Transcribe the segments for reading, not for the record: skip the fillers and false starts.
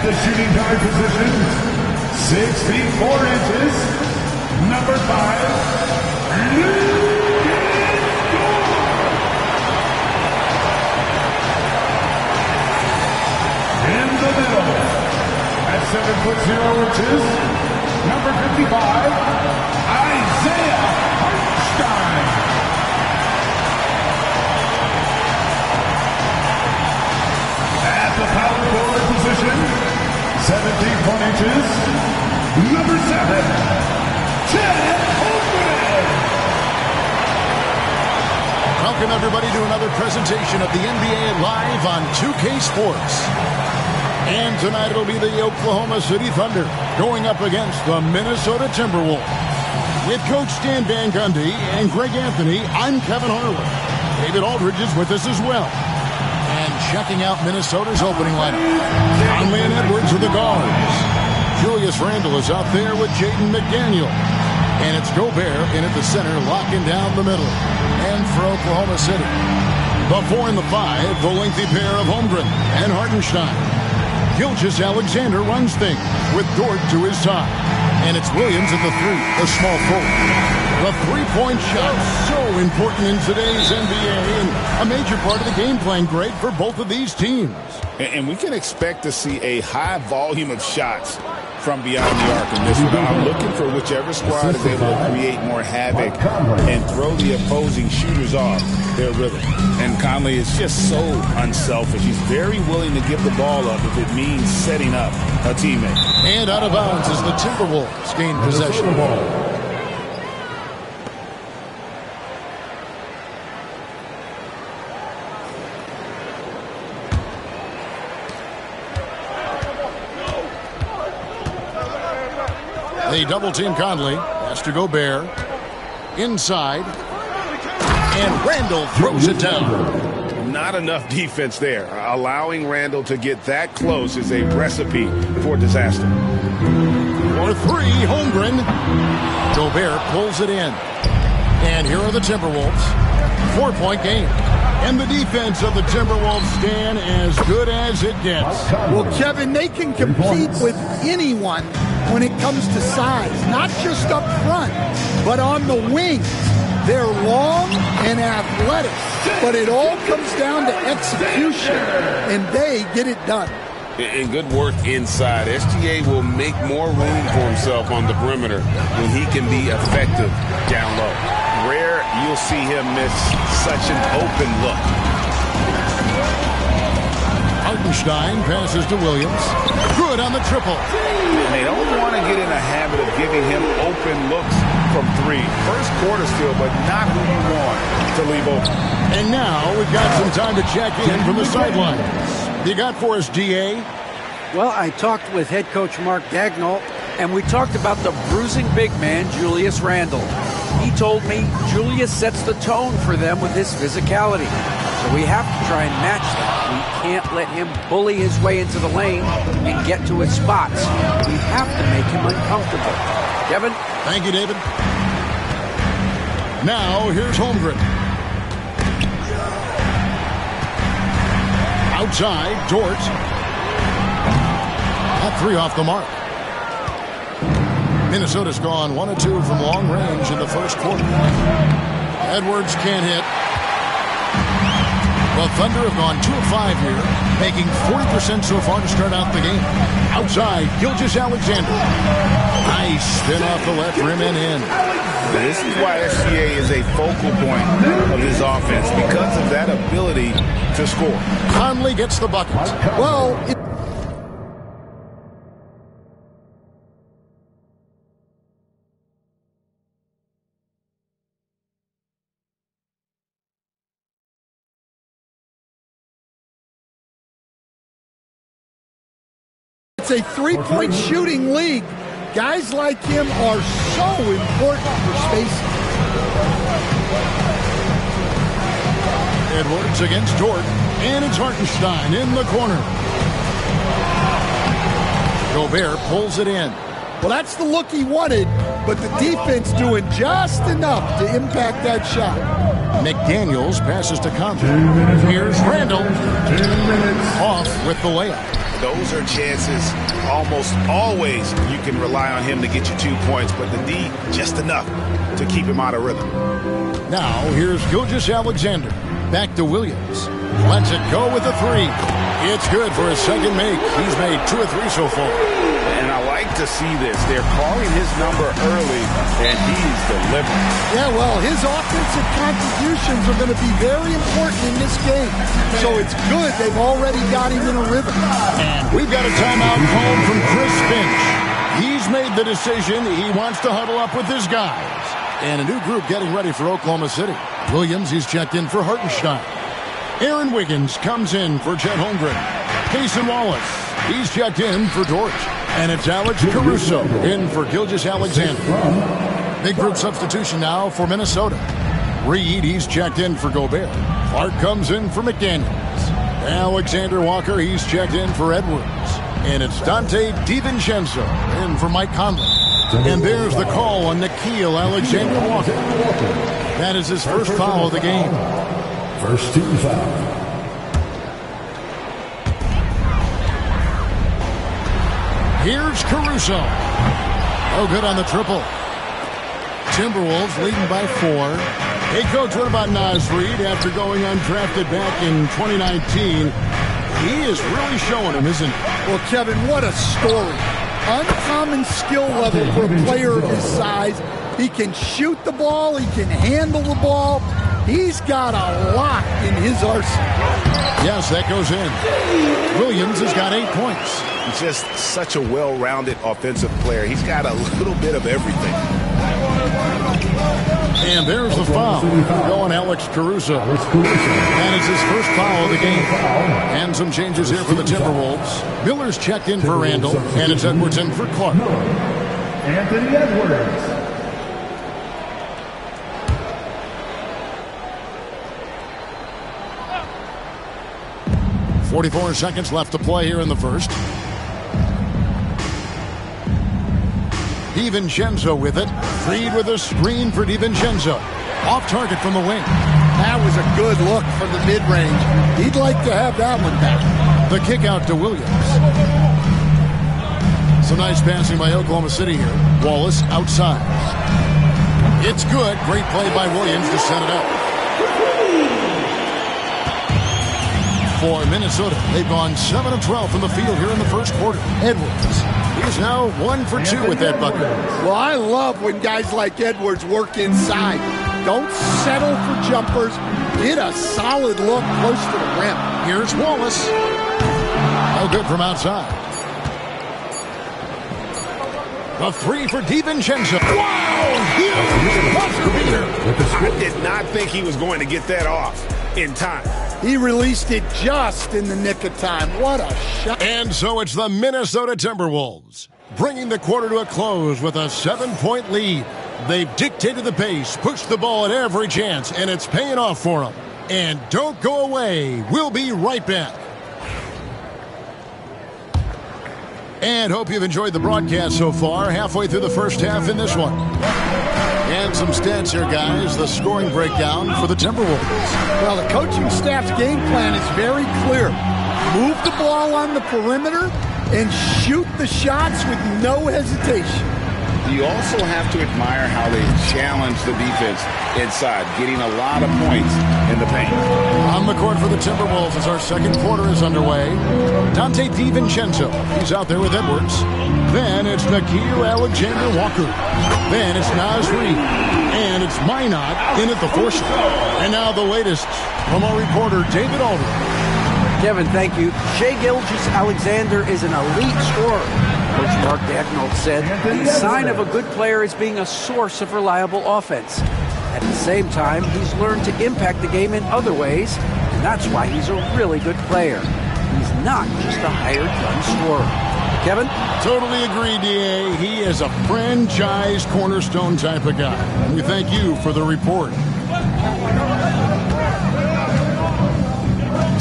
At the shooting guard position, 6 feet 4 inches, number 5, in the middle, at 7 foot 0 inches, number 55, Isaiah Hartenstein. At the power forward position, 7 feet 1 inches, number 7, T.Wolves. Welcome everybody to another presentation of the NBA Live on 2K Sports. And tonight it'll be the Oklahoma City Thunder going up against the Minnesota Timberwolves. With Coach Stan Van Gundy and Greg Anthony, I'm Kevin Harlan. David Aldridge is with us as well. And checking out Minnesota's opening lineup, Conley and Edwards are the guards. Julius Randle is out there with Jaden McDaniel. And it's Gobert in at the center, locking down the middle. And for Oklahoma City, the 4 and the 5, the lengthy pair of Holmgren and Hartenstein. Gilgeous-Alexander runs things with Dort to his side. And it's Williams at the 3, the small forward. The three-point shot, so important in today's NBA and a major part of the game plan, Greg, for both of these teams. And we can expect to see a high volume of shots from beyond the arc in this one. I'm looking for whichever squad is able to create more havoc and throw the opposing shooters off their rhythm. And Conley is just so unselfish. He's very willing to give the ball up if it means setting up a teammate. And out of bounds as the Timberwolves gain possession of the ball. They double-team Conley. Pass to Gobert. Inside. And Randle throws it down. Not enough defense there. Allowing Randle to get that close is a recipe for disaster. For 3, Holmgren. Gobert pulls it in. And here are the Timberwolves. 4-point game. And the defense of the Timberwolves stand as good as it gets. Well, Kevin, they can compete with anyone when it comes to size, not just up front, but on the wings. They're long and athletic, but it all comes down to execution, and they get it done. And good work inside. SGA will make more room for himself on the perimeter when he can be effective down low. Rare you'll see him miss such an open look. Hartenstein passes to Williams. Good on the triple. And they don't want to get in a habit of giving him open looks from 3. First quarter still, but not who you want to leave open. And now we've got some time to check in from the sidelines. You got for us, DA? Well, I talked with head coach Mark Dagnall, and we talked about the bruising big man, Julius Randle. He told me Julius sets the tone for them with his physicality. So we have to try and match that. We can't let him bully his way into the lane and get to his spots. We have to make him uncomfortable. Kevin? Thank you, David. Now, here's Holmgren. Outside, Dort. That 3 off the mark. Minnesota's gone 1 of 2 from long range in the first quarter. Edwards can't hit. The Thunder have gone 2 of 5 here, making 40% so far to start out the game. Outside, Gilgeous-Alexander. Nice spin off the left rim and in. This is why SGA is a focal point of this offense, because of that ability to score. Conley gets the bucket. Well, it's a three-point shooting league. Guys like him are so important for spacing. Edwards against Dort, and it's Hartenstein in the corner. Gobert pulls it in. Well, that's the look he wanted, but the defense doing just enough to impact that shot. McDaniels passes to Conley. Here's Randle. Off with the layup. those are chances almost always you can rely on him to get you 2 points, but the D, just enough to keep him out of rhythm. Now, here's Gilgeous-Alexander. Back to Williams. Lets it go with a three. It's good for his second make. He's made 2 of 3 so far. And I like to see this. They're calling his number early, and he's delivering. Yeah, well, his offensive contributions are going to be very important in this game. So it's good they've already got him in a rhythm. And we've got a timeout called from Chris Finch. He's made the decision. He wants to huddle up with his guys. And a new group getting ready for Oklahoma City. Williams, he's checked in for Hartenstein. Aaron Wiggins comes in for Chet Holmgren. Payson Wallace, he's checked in for Dort. And it's Alex Caruso in for Gilgeous-Alexander. Big group substitution now for Minnesota. Reed, he's checked in for Gobert. Clark comes in for McDaniels. Alexander Walker, he's checked in for Edwards. And it's Dante DiVincenzo in for Mike Conley. And there's the call on Nickeil Alexander-Walker. That is his first foul of the game. First team foul. Here's Caruso. Oh, good on the triple. Timberwolves leading by 4. Hey, Coach, what about Naz Reid after going undrafted back in 2019? He is really showing him, isn't he? Well, Kevin, what a story. Uncommon skill level for a player of his size. He can shoot the ball. He can handle the ball. He's got a lot in his arsenal. Yes, that goes in. Williams has got 8 points. He's just such a well-rounded offensive player. He's got a little bit of everything. And there's the foul. Going Alex Caruso. And it's his first foul of the game. And some changes here for the Timberwolves. Miller's checked in for Randall. And it's Edwards in for Clark. Anthony Edwards. 44 seconds left to play here in the first. DiVincenzo with it. Reed with a screen for DiVincenzo. Off target from the wing. That was a good look from the mid-range. He'd like to have that one back. The kick out to Williams. Some nice passing by Oklahoma City here. Wallace outside. It's good. Great play by Williams to set it up. For Minnesota, they've gone 7 of 12 from the field here in the first quarter. Edwards. He's now 1 for 2 with that bucket. Well, I love when guys like Edwards work inside. Don't settle for jumpers. Get a solid look close to the rim. Here's Wallace. No good from outside. A 3 for DiVincenzo. Wow! Huge buzzer beater. I did not think he was going to get that off in time. He released it just in the nick of time. What a shot. And so it's the Minnesota Timberwolves, bringing the quarter to a close with a 7-point lead. They've dictated the pace, pushed the ball at every chance, and it's paying off for them. And don't go away. We'll be right back. And hope you've enjoyed the broadcast so far. Halfway through the first half in this one. And some stats here, guys. The scoring breakdown for the Timberwolves. Well, the coaching staff's game plan is very clear. Move the ball on the perimeter and shoot the shots with no hesitation. You also have to admire how they challenge the defense inside, getting a lot of points in the paint. On the court for the Timberwolves as our second quarter is underway. Dante DiVincenzo, he's out there with Edwards. Then it's Nickeil Alexander-Walker. Then it's Naz Reid. And it's Minot in at the 4 shot. And now the latest from our reporter, David Aldridge. Kevin, thank you. Shai Gilgeous-Alexander is an elite scorer. Coach Mark Daigneault said the sign of a good player is being a source of reliable offense. At the same time, he's learned to impact the game in other ways, and that's why he's a really good player. He's not just a hired gun scorer. Kevin? Totally agree, D.A. He is a franchise cornerstone type of guy. And we thank you for the report.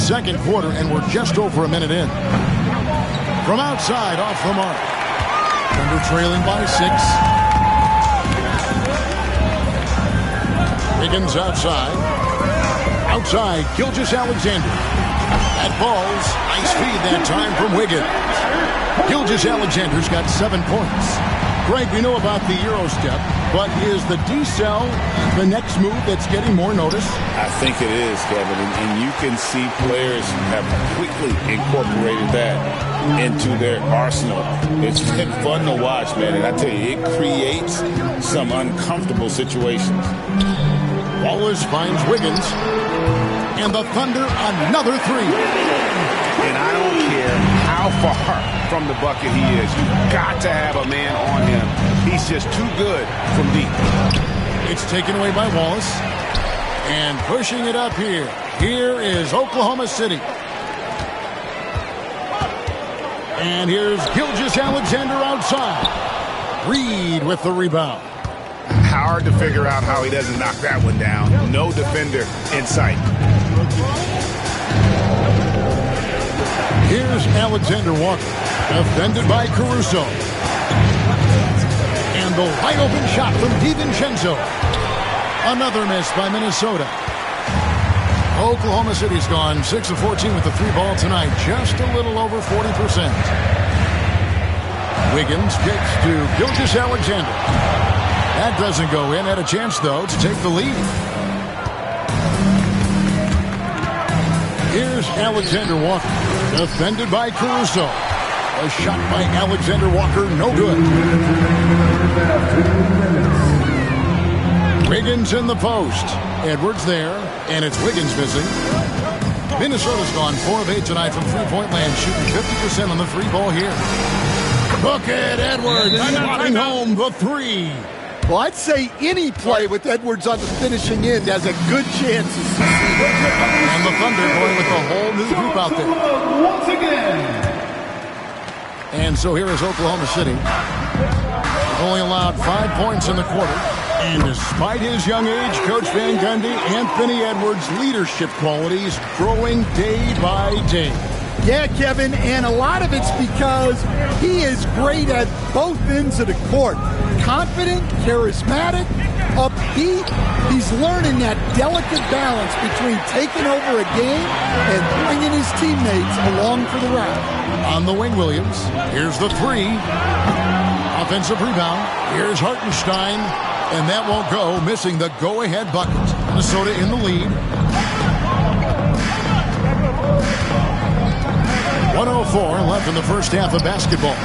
Second quarter, and we're just over a minute in. From outside, off the mark. Thunder trailing by 6. Higgins outside. Outside, Gilgeous-Alexander. That falls. Nice feed that time from Wiggins. Gilgeous-Alexander's got 7 points. Greg, we know about the Euro step, but is the D-cell the next move that's getting more notice? I think it is, Kevin, and you can see players have quickly incorporated that into their arsenal. It's been fun to watch, man, and I tell you, it creates some uncomfortable situations. Wallace finds Wiggins, and the Thunder another 3. And I don't care how far from the bucket he is. You've got to have a man on him. He's just too good from deep. It's taken away by Wallace. And pushing it up here. Here is Oklahoma City. And here's Gilgeous-Alexander outside. Reed with the rebound. Hard to figure out how he doesn't knock that one down. No defender in sight. Here's Alexander Walker, defended by Caruso. And the wide open shot from DiVincenzo. Another miss by Minnesota. Oklahoma City's gone 6 of 14 with the 3-ball tonight, just a little over 40%. Wiggins kicks to Gilgeous-Alexander. That doesn't go in. Had a chance, though, to take the lead. Here's Alexander Walker, defended by Caruso. A shot by Alexander Walker, no good. Wiggins in the post. Edwards there, and it's Wiggins missing. Minnesota's gone 4 of 8 tonight from three-point land, shooting 50% on the 3-ball here. Look at Edwards, slotting home the 3. Well, I'd say any play with Edwards on the finishing end has a good chance of succeeding. And the Thunder going with a whole new group out there. Once again. And so here is Oklahoma City. Only allowed 5 points in the quarter. And despite his young age, Coach Van Gundy, Anthony Edwards' leadership qualities growing day by day. Yeah, Kevin, and a lot of it's because he is great at both ends of the court. Confident, charismatic, upbeat. He's learning that delicate balance between taking over a game and bringing his teammates along for the ride. On the wing, Williams. Here's the 3. Offensive rebound. Here's Hartenstein. And that won't go, missing the go-ahead bucket. Minnesota in the lead. 1:04 left in the first half of basketball.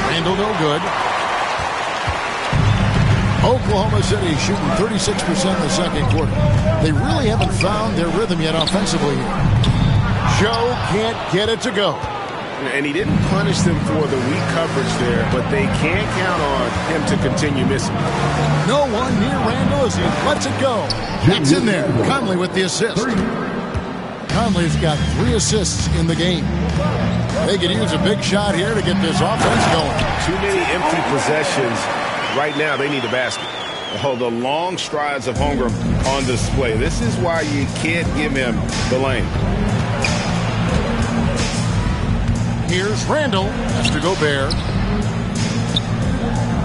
Randall no good. Oklahoma City shooting 36% in the second quarter. They really haven't found their rhythm yet offensively. Joe can't get it to go. And he didn't punish them for the weak coverage there, but they can't count on him to continue missing. No one near Randall as he lets it go. That's in there. Conley with the assist. Conley's got 3 assists in the game. They could use a big shot here to get this offense going. Too many empty possessions. Right now, they need a basket. Oh, the long strides of Holmgren on display. This is why you can't give him the lane. Here's Randall. Has to go bare.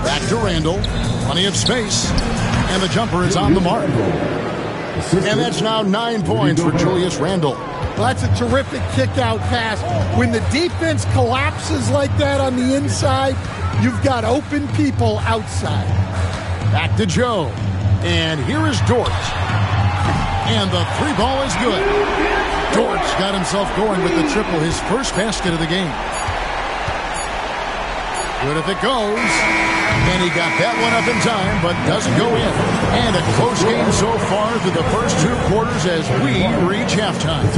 Back to Randall. Plenty of space. And the jumper is on the mark. And that's now 9 points for Julius Randle. Well, that's a terrific kick-out pass. When the defense collapses like that on the inside, you've got open people outside. Back to Joe. And here is Dort. And the 3-ball is good. Dort's got himself going with the triple, his first basket of the game. Good if it goes. And he got that one up in time, but doesn't go in. And a close game so far through the first 2 quarters as we reach halftime.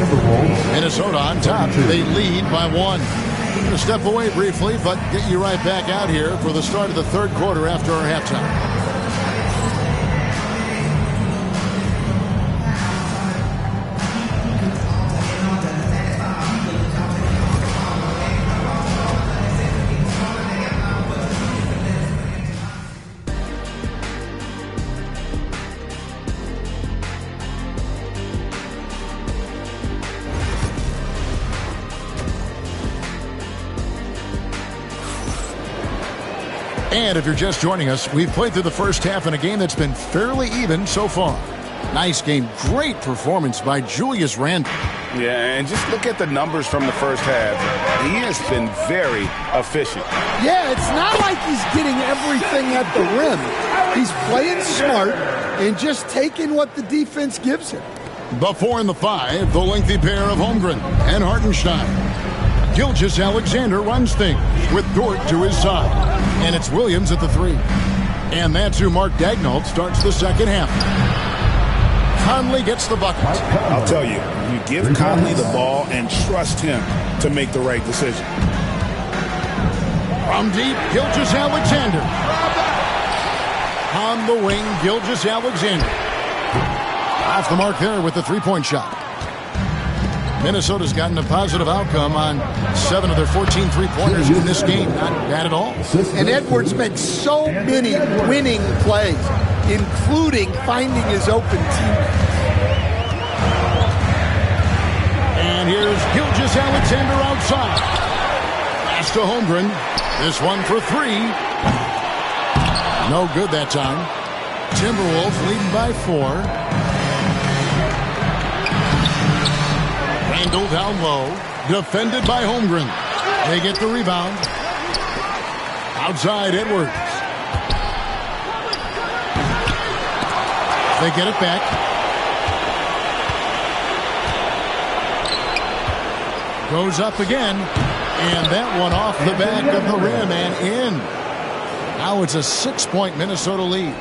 Minnesota on top. They lead by 1. We're going to step away briefly, but get you right back out here for the start of the 3rd quarter after our halftime. And if you're just joining us, we've played through the first half in a game that's been fairly even so far. Nice game, great performance by Julius Randle. Yeah, and just look at the numbers from the first half. He has been very efficient. Yeah, it's not like he's getting everything at the rim. He's playing smart and just taking what the defense gives him. The 4 and the 5, the lengthy pair of Holmgren and Hartenstein. Gilgeous-Alexander runs things with Dort to his side. And it's Williams at the 3. And that's who Mark Daigneault starts the second half. Conley gets the bucket. I'll tell you, you give Conley the ball and trust him to make the right decision. From deep, Gilgeous-Alexander. On the wing, Gilgeous-Alexander. Off the mark there with the three-point shot. Minnesota's gotten a positive outcome on 7 of their 14 three-pointers in this game. Not bad at all. And Edwards makes so many winning plays, including finding his open teammates. And here's Gilgeous-Alexander outside. Pass to Holmgren. This one for 3. No good that time. Timberwolves leading by 4. Randall down low. Defended by Holmgren. They get the rebound. Outside Edwards. They get it back. Goes up again. And that one off the back of the rim and in. Now it's a 6-point Minnesota lead.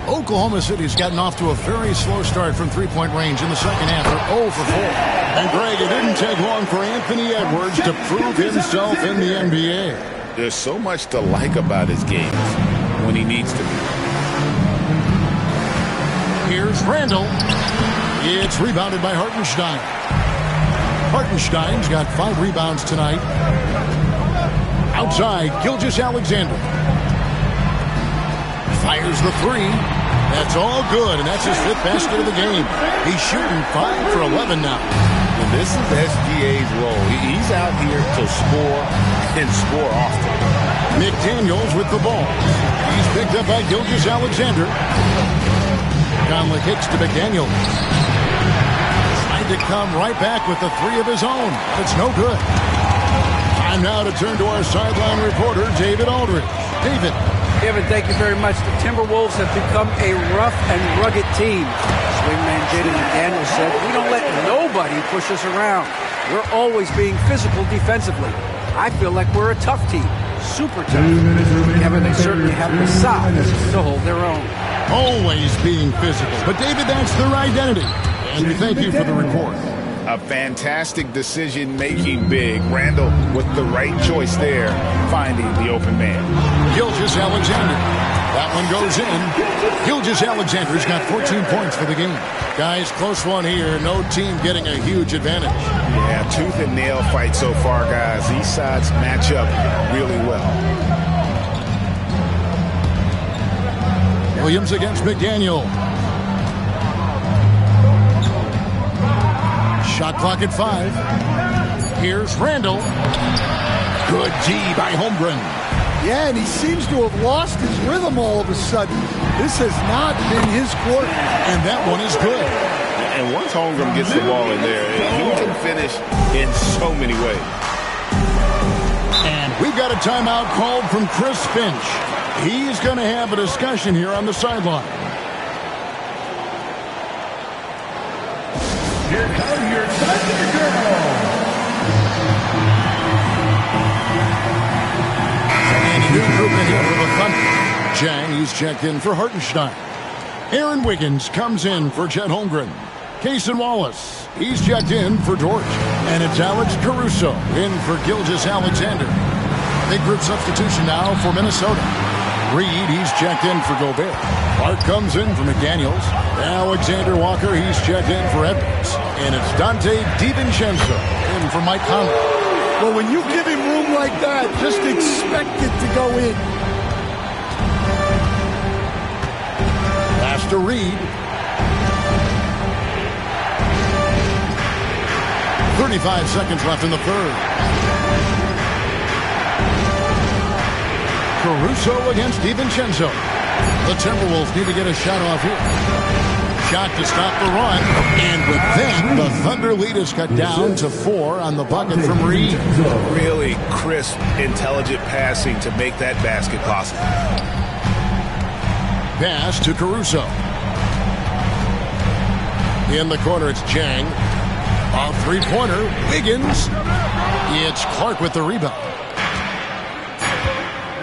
Oklahoma City's gotten off to a very slow start from three-point range in the second half. They're 0 for 4. And Greg, it didn't take long for Anthony Edwards to prove himself in the NBA. There's so much to like about his games when he needs to be. Here's Randall. It's rebounded by Hartenstein. Hartenstein's got 5 rebounds tonight. Outside, Gilgeous-Alexander. Fires the 3. That's all good, and that's his 5th basket of the game. He's shooting 5 for 11 now. And this is SGA's role. He's out here to score and score often. McDaniels with the ball. He's picked up by Gilgeous-Alexander. Conley kicks to McDaniels. Trying to come right back with the 3 of his own. It's no good. Time now to turn to our sideline reporter, David Aldridge. David. Kevin, thank you very much. The Timberwolves have become a rough and rugged team. Swingman Jaden McDaniels said, "We don't let nobody push us around. We're always being physical defensively. I feel like we're a tough team, super tough." Kevin, they certainly have the size to hold their own. Always being physical. But, David, that's their identity. And we thank you for the report. A fantastic decision-making big. Randall with the right choice there, finding the open man. Gilgeous-Alexander. That one goes in. Gilgeous-Alexander's got 14 points for the game. Guys, close one here. No team getting a huge advantage. Yeah, tooth and nail fight so far, guys. These sides match up really well. Williams against McDaniel. Shot clock at 5. Here's Randall. Good D by Holmgren. Yeah, and he seems to have lost his rhythm all of a sudden. This has not been his quarter. And that one is good. And once Holmgren gets the ball in there, he can finish in so many ways. And we've got a timeout called from Chris Finch. He's going to have a discussion here on the sideline. Here come your Thunder Girls. And a new group in here for the Thunder. Chang, he's checked in for Hartenstein. Aaron Wiggins comes in for Chet Holmgren. Cason Wallace, he's checked in for Dort. And it's Alex Caruso in for Gilgeous-Alexander. Big group substitution now for Minnesota. Reed, he's checked in for Gobert. Clark comes in for McDaniels. Alexander Walker, he's checked in for Edwards. And it's Dante DiVincenzo in for Mike Conley. Well, when you give him room like that, just expect it to go in. Pass to Reed. 35 seconds left in the third. Caruso against DiVincenzo. The Timberwolves need to get a shot off here. shot to stop the run. And with that, the Thunder lead is cut down to 4 on the bucket from Reed. Really crisp, intelligent passing to make that basket possible. Pass to Caruso. In the corner, it's Jang. A three-pointer, Wiggins. It's Clark with the rebound.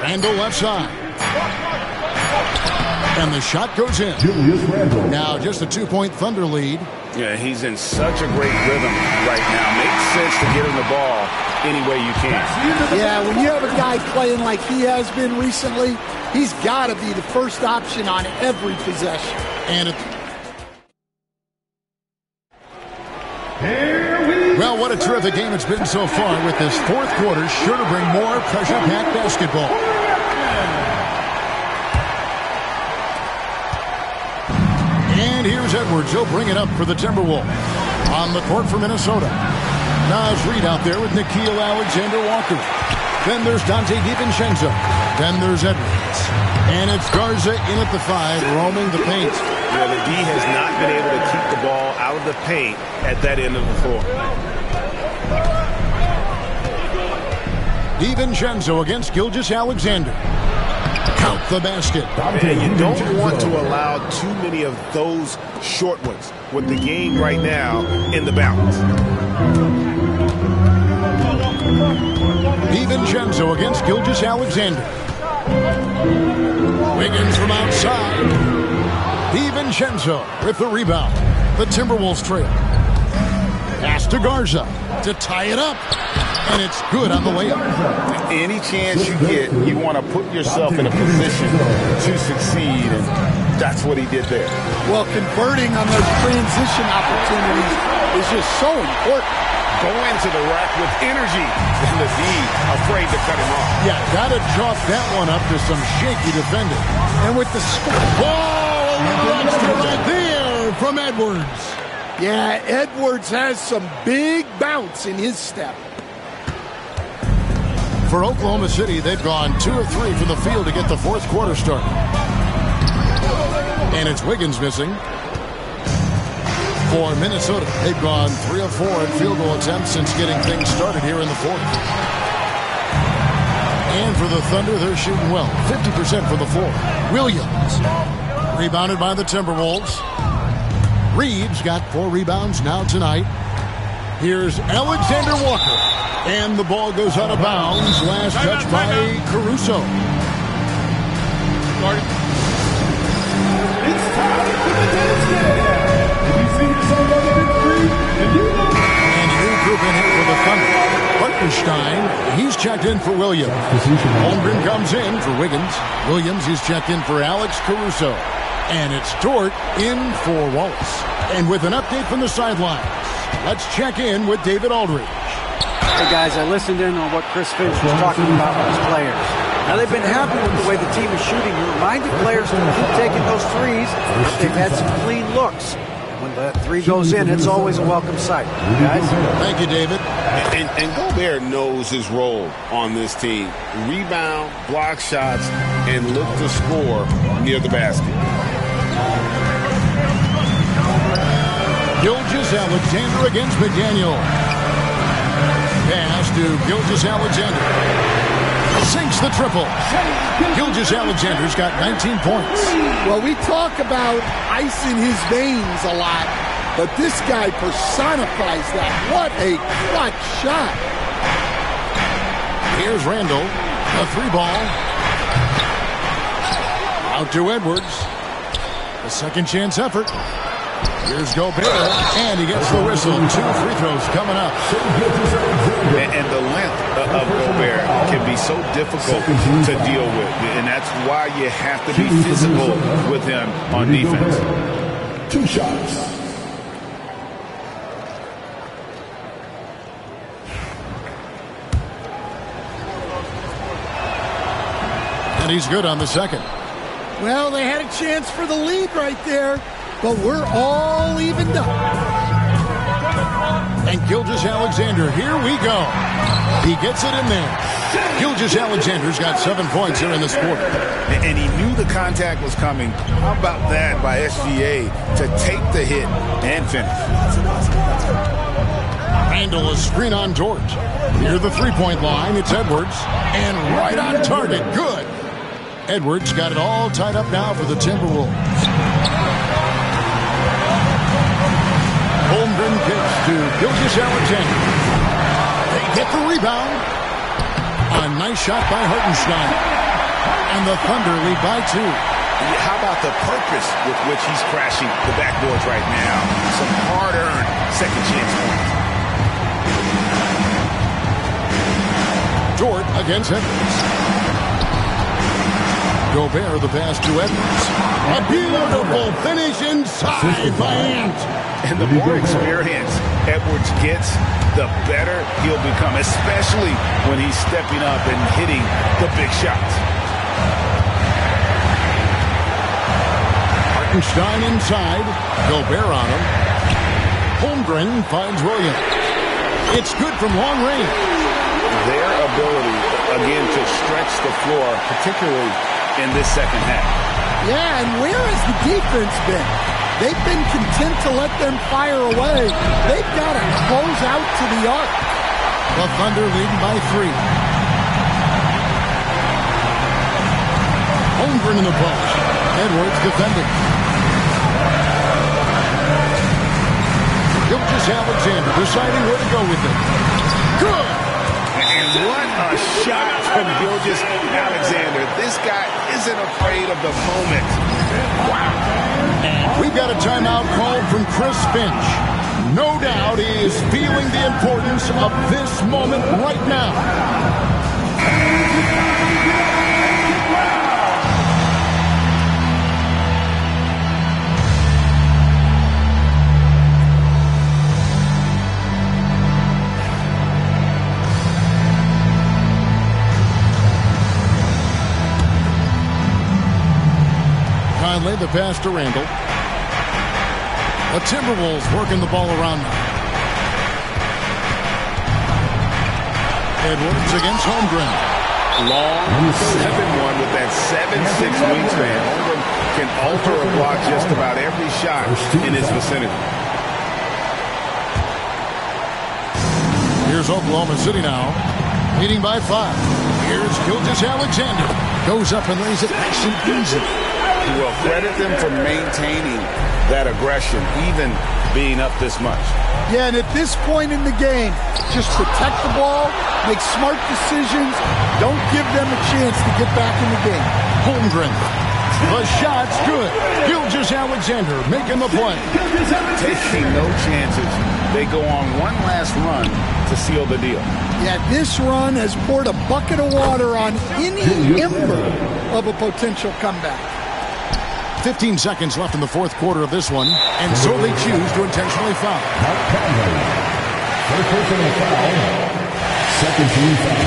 Randall left side. And the shot goes in. Now just a 2-point Thunder lead. Yeah, he's in such a great rhythm right now. Makes sense to get him the ball any way you can. Yeah, when you have a guy playing like he has been recently, he's got to be the first option on every possession. And well, what a terrific game it's been so far, with this fourth quarter sure to bring more pressure-packed basketball. And here's Edwards. He'll bring it up for the Timberwolves. On the court for Minnesota. Nas Reed out there with Nickeil Alexander-Walker. Then there's Dante DiVincenzo. Then there's Edwards. And it's Garza in at the 5, roaming the paint. Yeah, the D has not been able to keep the ball out of the paint at that end of the floor. DiVincenzo against Gilgeous-Alexander. Count the basket. And you don't want to allow too many of those short ones with the game right now in the balance. DiVincenzo against Gilgeous-Alexander. Wiggins from outside. DiVincenzo with the rebound. The Timberwolves trail. Pass to Garza to tie it up. And it's good on the layup. Any chance you get, you want to put yourself in a position to succeed, and that's what he did there. Well, converting on those transition opportunities is just so important. Go into the rack with energy, and the D afraid to cut him off. Yeah, got to chalk that one up to some shaky defending. And with the score. Whoa! Right there from Edwards. Yeah, Edwards has some big bounce in his step. For Oklahoma City, they've gone 2 of 3 from the field to get the fourth quarter started. And it's Wiggins missing. For Minnesota, they've gone 3 of 4 in field goal attempts since getting things started here in the fourth. And for the Thunder, they're shooting well, 50% from the floor. Williams, rebounded by the Timberwolves. Reeves got 4 rebounds now tonight. Here's Alexander Walker. And the ball goes out of bounds. Last touch by Caruso. It's time for the dance game. If you see yourself on the big screen, and you know. And a new group in here for the Thunder. Hartenstein, he's checked in for Williams. Holmgren comes in for Wiggins. Williams, he's checked in for Alex Caruso. And it's Dort in for Wallace. And with an update from the sidelines, let's check in with David Aldridge. Hey guys, I listened in on what Chris Finch was talking about with his players. Now they've been happy with the way the team is shooting. He reminded players to keep taking those threes. They've had some clean looks. When the 3 goes in, it's always a welcome sight. Guys? Thank you, David. And Gobert knows his role on this team. Rebound, block shots, and look to score near the basket. Gilgeous-Alexander against McDaniel. Pass to Gilgeous-Alexander. Sinks the triple. Gilgeous-Alexander's got 19 points. Well, we talk about ice in his veins a lot, but this guy personifies that. What a clutch shot. Here's Randall. A 3-ball. Out to Edwards. A second chance effort. Here's Gobert, and he gets the whistle. 2 free throws coming up. And the length of Gobert can be so difficult to deal with, and that's why you have to be physical with him on defense. 2 shots. And he's good on the second. Well, they had a chance for the lead right there, but we're all evened up. And Gilgeous-Alexander, here we go. He gets it in there. Gilgeous-Alexander's got 7 points here in this quarter. And he knew the contact was coming. How about that by SGA to take the hit and finish? Randall is screen on George. Near the three-point line, it's Edwards. And right on target. Good. Edwards got it all tied up now for the Timberwolves. Holmgren kicks to Gilgeous-Alexander. They get the rebound. A nice shot by Hartenstein. And the Thunder lead by 2. How about the purpose with which he's crashing the backboards right now? Some hard-earned second chance points. Dort against Edwards. Gobert the pass to Edwards. A beautiful finish inside by Ant. And the more experience Edwards gets, the better he'll become, especially when he's stepping up and hitting the big shots. Hartenstein inside. Gobert on him. Holmgren finds Williams. It's good from long range. Their ability, again, to stretch the floor, particularly in this second half. Yeah, and where has the defense been? They've been content to let them fire away. They've got to close out to the arc. The Thunder leading by 3. Holmgren in the post. Edwards defending. Gilgeous-Alexander deciding where to go with it. Good! And what a shot from Gilgeous-Alexander. This guy isn't afraid of the moment. Wow. We've got a timeout called from Chris Finch. No doubt he is feeling the importance of this moment right now. Conley, the pass to Randall. The Timberwolves working the ball around now. Edwards against Holmgren. Long 7-1 with that 7'6" wingspan. Holmgren can alter a block just about every shot in his vicinity. Here's Oklahoma City now, leading by 5. Here's Gilgeous-Alexander. Goes up and lays it nice and easy. Well, credit them for maintaining that aggression, even being up this much. Yeah, and at this point in the game, just protect the ball, make smart decisions, don't give them a chance to get back in the game. Holmgren. The shot's good. Gilgeous-Alexander making the play. Taking no chances. They go on one last run to seal the deal. Yeah, this run has poured a bucket of water on any ember of a potential comeback. 15 seconds left in the fourth quarter of this one, and so they choose to intentionally foul. First personal foul. Second team foul.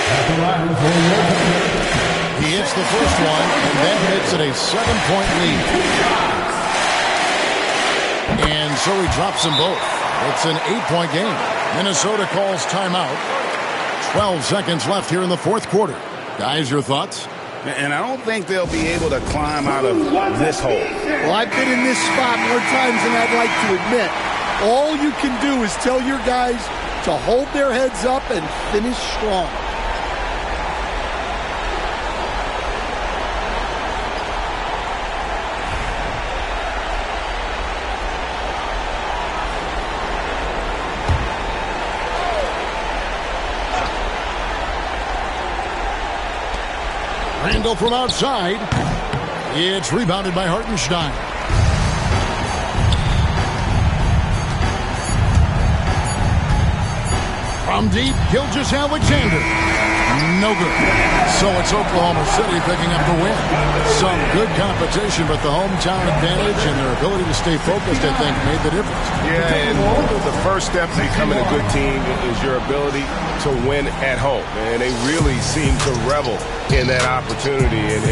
At the line for your Thunder. He hits the first one, and then hits it a 7-point lead. And so he drops them both. It's an 8-point game. Minnesota calls timeout. 12 seconds left here in the fourth quarter. Guys, your thoughts? And I don't think they'll be able to climb out of this hole. Well, I've been in this spot more times than I'd like to admit. All you can do is tell your guys to hold their heads up and finish strong. Randall from outside. It's rebounded by Hartenstein. From deep, Gilgeous-Alexander. No good. So it's Oklahoma City picking up the win. Some good competition, but the hometown advantage and their ability to stay focused, I think, made the difference. Yeah, and the first step to becoming a good team is your ability to win at home. And they really seem to revel in that opportunity. And